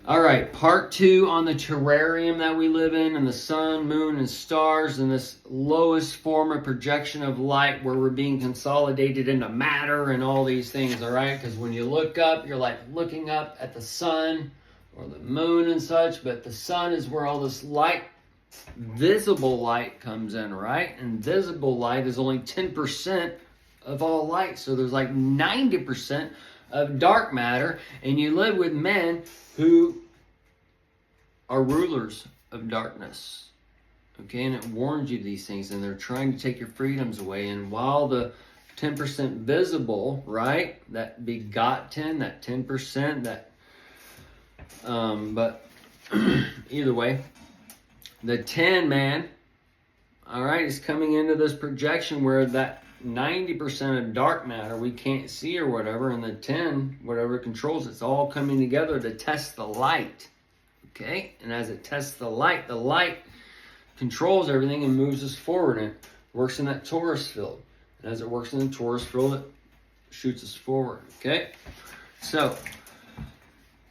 All right, part 2 on the terrarium that we live in, and the sun, moon, and stars, and this lowest form of projection of light where we're being consolidated into matter and all these things, all right? Because when you look up, you're like looking up at the sun or the moon and such, but the sun is where all this light, visible light, comes in, right? And visible light is only 10% of all light, so there's like 90% of dark matter, and you live with men who are rulers of darkness. Okay, and it warns you these things, and they're trying to take your freedoms away. And while the 10% visible, right, that begotten, that 10%, that, but either way, the 10 man, all right, is coming into this projection where that 90% of dark matter we can't see or whatever, and the 10, whatever controls, it's all coming together to test the light. Okay, and as it tests the light controls everything and moves us forward, and it works in that torus field. And as it works in the torus field, it shoots us forward. Okay, so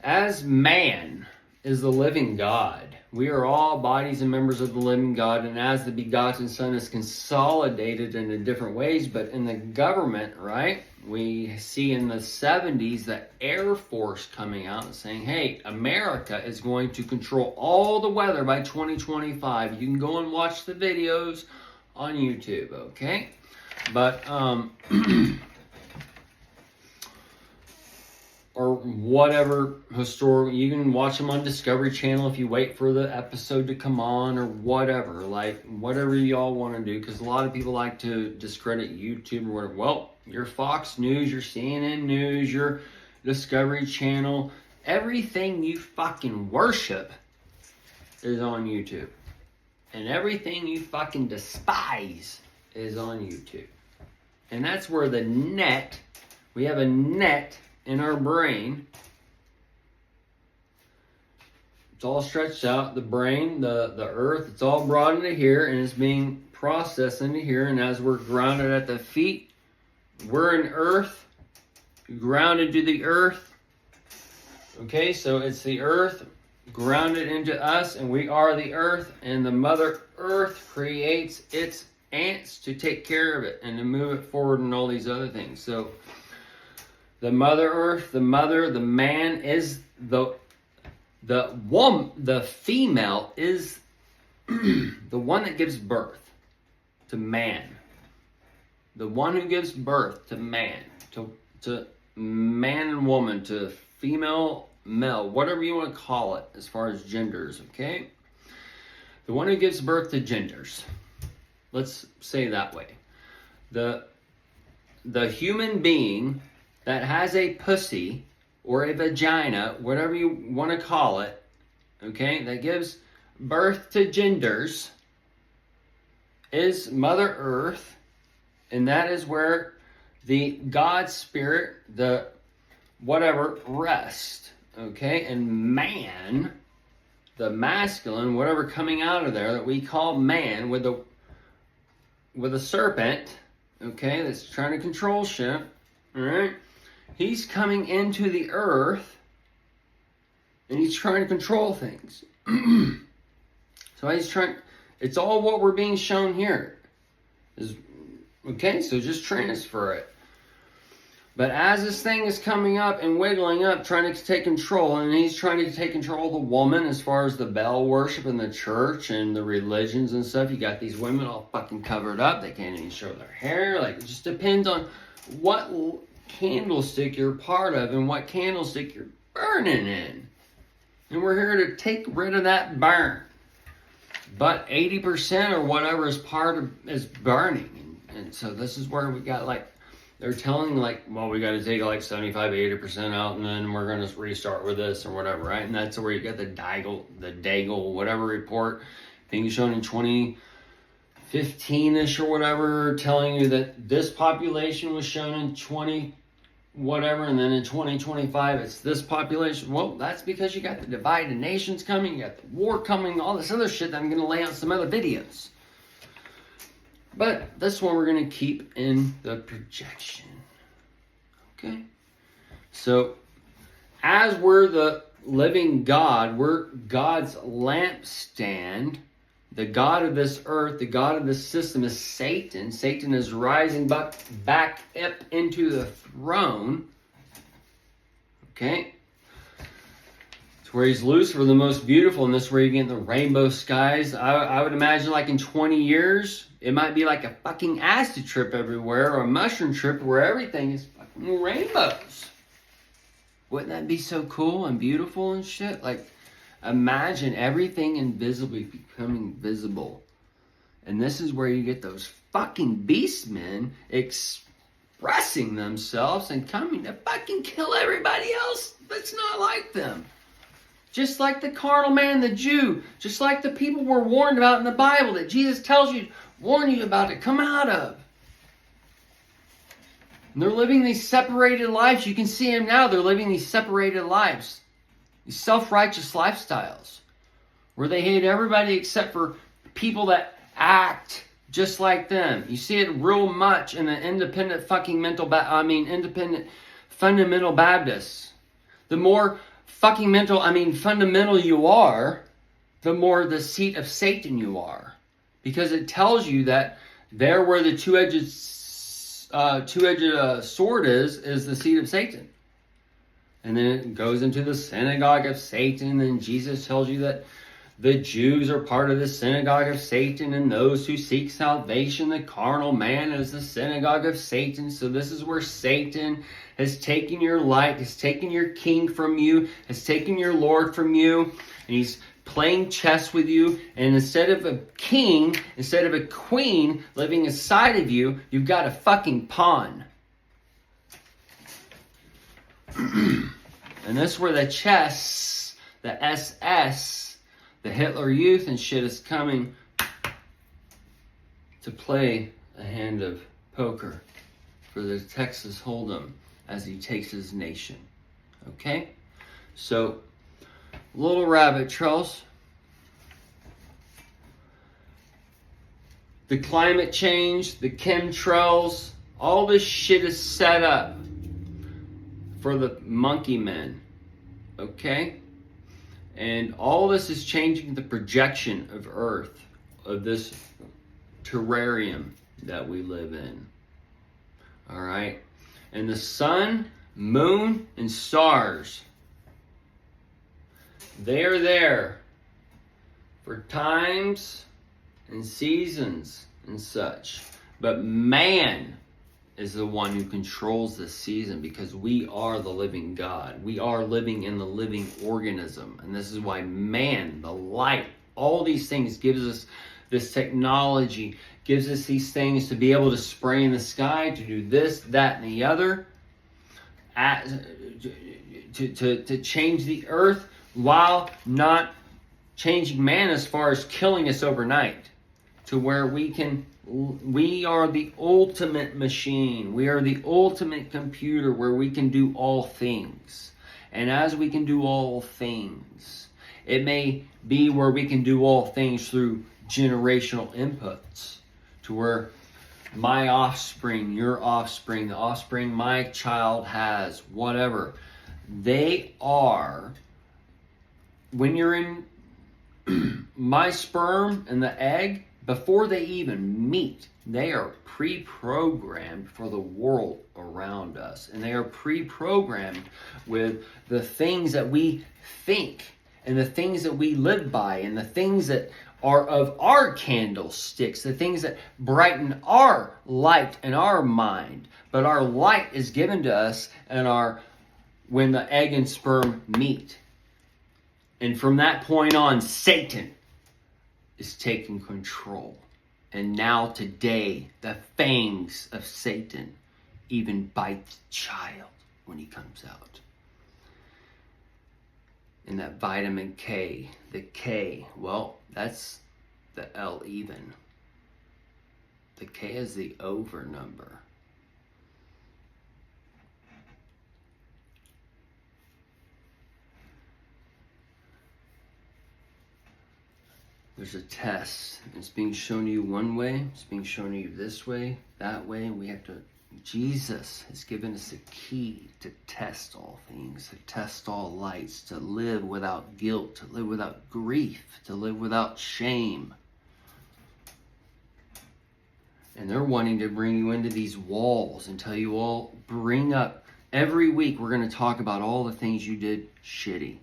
as man is the living God, we are all bodies and members of the living God, and as the begotten Son is consolidated in different ways, but in the government, right, we see in the 70s the Air Force coming out and saying, hey, America is going to control all the weather by 2025. You can go and watch the videos on YouTube, okay? But, or whatever historical, you can watch them on Discovery Channel if you wait for the episode to come on, or whatever, like whatever y'all want to do, because a lot of people like to discredit YouTube or whatever. Well, your Fox News, your CNN News, your Discovery Channel, everything you fucking worship is on YouTube, and everything you fucking despise is on YouTube. And that's where the net, we have a net in our brain. It's all stretched out. The brain, the earth, it's all brought into here, and it's being processed into here. And as we're grounded at the feet, we're in earth, grounded to the earth. Okay, so it's the earth grounded into us, and we are the earth, and the Mother Earth creates its ants to take care of it and to move it forward and all these other things. So the Mother Earth, the mother, the man is the woman, the female is the one that gives birth to man. The one who gives birth to man, to man and woman, to female, male, whatever you want to call it as far as genders, okay? The one who gives birth to genders. Let's say it that way. The human being that has a pussy or a vagina, whatever you want to call it, okay, that gives birth to genders, is Mother Earth, and that is where the God Spirit, the whatever, rest, okay? And man, the masculine, whatever coming out of there that we call man, with a serpent, okay, that's trying to control shit, all right? He's coming into the earth, and he's trying to control things. So he's trying, it's all what we're being shown here. Okay, so just transfer it. But as this thing is coming up and wiggling up, trying to take control, and he's trying to take control of the woman as far as the Baal worship in the church and the religions and stuff. You got these women all fucking covered up. They can't even show their hair. Like, it just depends on what candlestick you're part of and what candlestick you're burning in. And we're here to take rid of that burn. But 80% or whatever is burning. And so this is where we got, like, they're telling, like, well, we got to take like 75, 80% out, and then we're going to restart with this or whatever, right? And that's where you get the Daigle, whatever report being shown in 2015-ish or whatever, telling you that this population was shown in 20 whatever, and then in 2025 it's this population. Well, that's because you got the divided nations coming, you got the war coming, all this other shit that I'm going to lay out some other videos. But this one we're going to keep in the projection. Okay? So, as we're the living God. We're God's lampstand. The God of this earth, the God of this system is Satan. Satan is rising back up into the throne. Okay? It's where he's Lucifer, the most beautiful, and this is where you get the rainbow skies. I would imagine like in 20 years, it might be like a fucking acid trip everywhere, or a mushroom trip where everything is fucking rainbows. Wouldn't that be so cool and beautiful and shit? Like, imagine everything invisibly becoming visible. And this is where you get those fucking beastmen expressing themselves and coming to fucking kill everybody else that's not like them. Just like the carnal man, the Jew. Just like the people we're warned about in the Bible that Jesus tells you, warn you about to come out of. And they're living these separated lives. You can see them now. They're living these separated lives. These self-righteous lifestyles. Where they hate everybody except for people that act just like them. You see it real much in the independent independent fundamental Baptists. The more fundamental you are, the more the seat of Satan you are. Because it tells you that there where the two-edged sword is the seat of Satan. And then it goes into the synagogue of Satan, and Jesus tells you that the Jews are part of the synagogue of Satan, and those who seek salvation, the carnal man, is the synagogue of Satan. So this is where Satan has taken your light, has taken your king from you, has taken your Lord from you, and he's playing chess with you. And instead of a king, instead of a queen living inside of you, you've got a fucking pawn. And that's where the chess, the SS, the Hitler Youth and shit is coming to play a hand of poker for the Texas Hold'em as he takes his nation. Okay? So, little rabbit trails. The climate change, the chemtrails, all this shit is set up for the monkey men. Okay? And all this is changing the projection of Earth, of this terrarium that we live in. Alright? And the sun, moon, and stars, they are there for times and seasons and such. But man is the one who controls this season, because we are the living God. We are living in the living organism. And this is why man, the light, all these things gives us this technology, gives us these things to be able to spray in the sky, to do this, that, and the other, to change the earth while not changing man as far as killing us overnight, to where we are the ultimate machine. We are the ultimate computer where we can do all things. And as we can do all things, it may be where we can do all things through generational inputs, to where my offspring, your offspring, the offspring my child has, whatever, they are, when you're in my sperm and the egg, before they even meet, they are pre-programmed for the world around us. And they are pre-programmed with the things that we think, and the things that we live by, and the things that are of our candlesticks, the things that brighten our light and our mind. But our light is given to us when the egg and sperm meet. And from that point on, Satan is taking control. And now today, the fangs of Satan even bite the child when he comes out. And that vitamin K, the K, well, that's the L even. The K is the over number. There's a test. It's being shown to you one way. It's being shown to you this way, that way. We have to Jesus has given us a key to test all things, to test all lights, to live without guilt, to live without grief, to live without shame. And they're wanting to bring you into these walls and tell you all, bring up, every week we're going to talk about all the things you did shitty.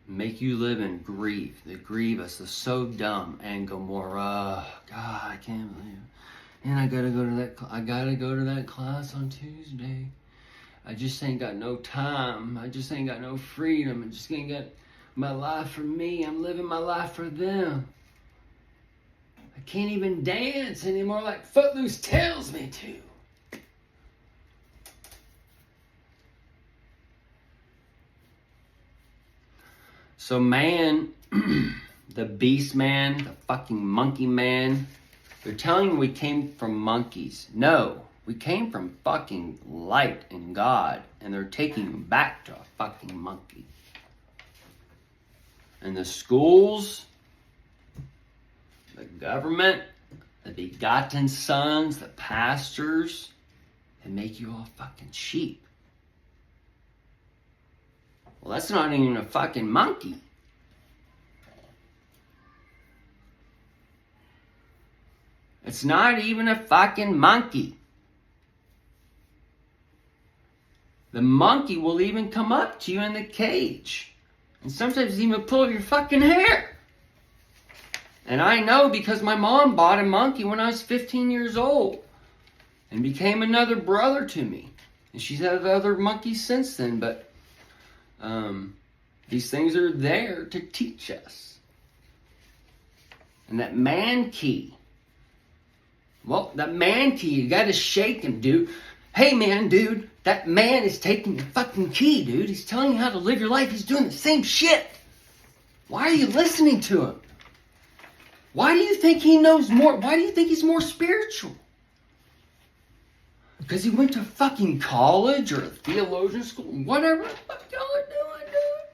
Make you live in grief, the grievous, the so dumb, and Gomorrah. God, I can't believe it. And I gotta go to that class on Tuesday. I just ain't got no time. I just ain't got no freedom. I just ain't got my life for me. I'm living my life for them. I can't even dance anymore like Footloose tells me to. So man, the beast man, the fucking monkey man, they're telling you we came from monkeys. No, we came from fucking light and God, and they're taking you back to a fucking monkey. And the schools, the government, the begotten sons, the pastors, they make you all fucking sheep. Well, that's not even a fucking monkey. It's not even a fucking monkey. The monkey will even come up to you in the cage. And sometimes even pull your fucking hair. And I know because my mom bought a monkey when I was 15 years old. And became another brother to me. And she's had other monkeys since then, but these things are there to teach us. And that man key. Well, that man key, you gotta shake him, dude. Hey man, dude, that man is taking your fucking key, dude. He's telling you how to live your life. He's doing the same shit. Why are you listening to him? Why do you think he knows more? Why do you think he's more spiritual? Because he went to fucking college or a theologian school, whatever the fuck y'all are doing, dude.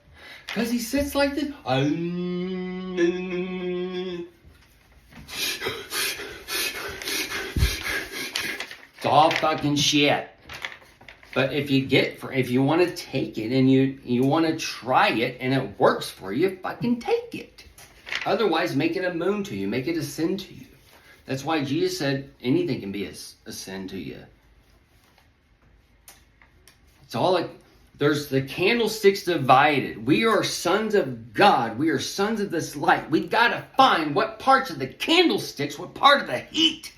Because he sits like this. It's all fucking shit. But if you want to take it and you want to try it and it works for you, fucking take it. Otherwise, make it a moon to you. Make it a sin to you. That's why Jesus said anything can be a sin to you. It's all like, there's the candlesticks divided. We are sons of God. We are sons of this light. We gotta find what parts of the candlesticks, what part of the heat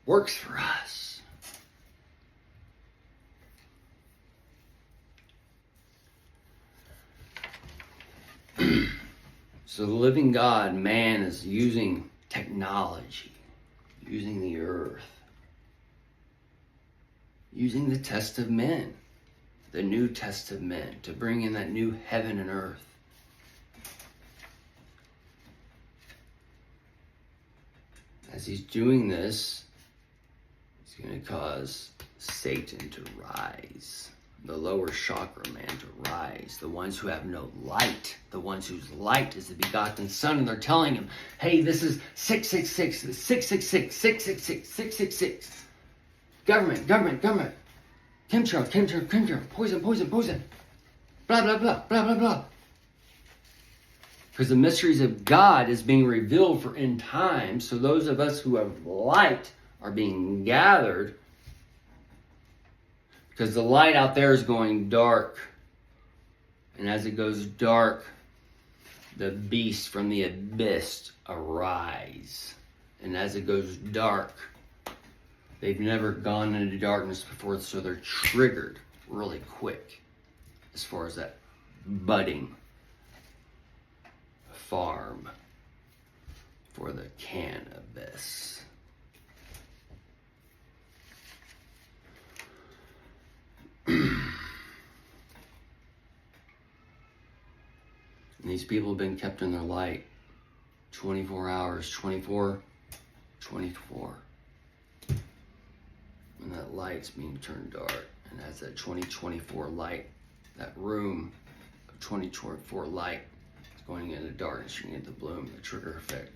works for us. So the living God, man, is using technology, using the earth, using the test of men, the new test of men, to bring in that new heaven and earth. As he's doing this, he's going to cause Satan to rise, the lower chakra man to rise, the ones who have no light, the ones whose light is the begotten Son, and they're telling him, hey, this is 666, 666, 666, 666. Government, chemtrail, poison, blah, blah, blah, blah, blah, blah. Because the mysteries of God is being revealed for end times, so those of us who have light are being gathered, because the light out there is going dark. And as it goes dark, the beasts from the abyss arise. And as it goes dark, they've never gone into darkness before, so they're triggered really quick as far as that budding farm for the cannabis. And these people have been kept in their light 24 hours, 24. And that light's being turned dark. And as that 2024 light, that room of 2024 light is going into darkness, you get the bloom, the trigger effect.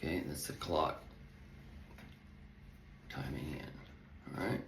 Okay, that's the clock timing in. All right.